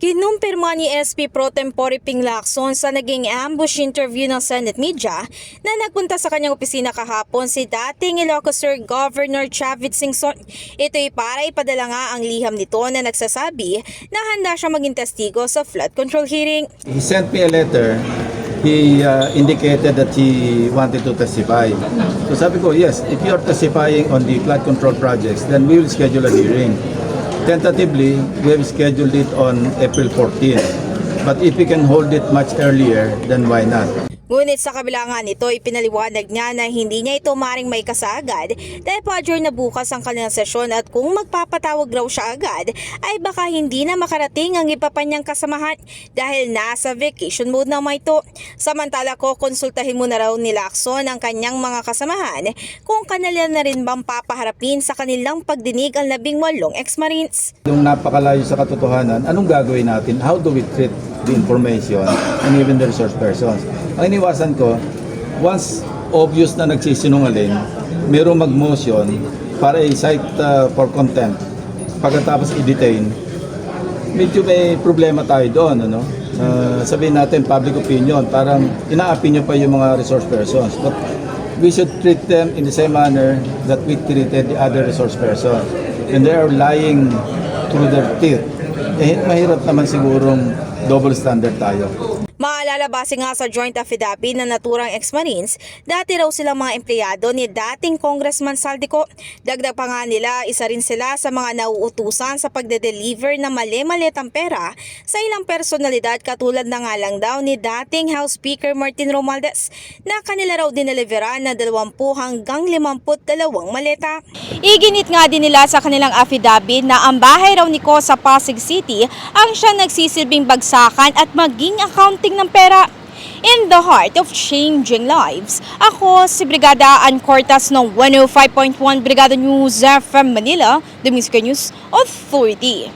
Kinumpirma ni SP Pro Tempore Ping Lacson sa naging ambush interview ng Senate Media na nagpunta sa kanyang opisina kahapon si dating Ilocos Sur Governor Chavit Singson. Ito'y para ipadala nga ang liham nito na nagsasabi na handa siya maging testigo sa flood control hearing. He sent me a letter. He indicated that he wanted to testify. So sabi ko, yes, if you are testifying on the flood control projects, then we will schedule a hearing. Tentatively, we have scheduled it on April 14. But if we can hold it much earlier, then why not? Ngunit sa kabila nga nito, ipinaliwanag niya na hindi niya ito maring may kasaagad dahil pa-adjourn na bukas ang kanilang sesyon at kung magpapatawag raw siya agad ay baka hindi na makarating ang iba pa niyang kasamahan dahil nasa vacation mode na ito. Samantala ko, konsultahin muna raw ni Lacson ang kanyang mga kasamahan kung kanila na rin bang papaharapin sa kanilang pagdinig ang 18 ex-Marines. Yung napakalayo sa katotohanan, anong gagawin natin? How do we treat the information and even the resource persons? Ang iniwasan ko, once obvious na nagsisinungaling, mayroong mag-motion para i-cite for contempt. Pagkatapos i-detain, medyo may problema tayo doon. Ano? Sabihin natin public opinion, parang inaapi nyo pa yung mga resource persons. But we should treat them in the same manner that we treated the other resource persons. And they are lying through their teeth. Mahirap naman sigurong double standard tayo. Maalala base nga sa joint affidavit na naturang ex-Marines, dati raw silang mga empleyado ni dating Congressman Saldico. Dagdag pa nga nila, isa rin sila sa mga nauutusan sa pagde-deliver ng mali-malitang pera sa ilang personalidad katulad na nga lang daw ni dating House Speaker Martin Romualdez na kanila raw dineliveran na 20 hanggang 52 maleta. Iginit nga din nila sa kanilang affidavit na ang bahay raw ni Ko sa Pasig City ang siya nagsisilbing bagsakan at maging accounting ng pera. In the heart of changing lives, ako si Brigada Ann Cortas ng 105.1 Brigada News FM Manila, the Music News Authority.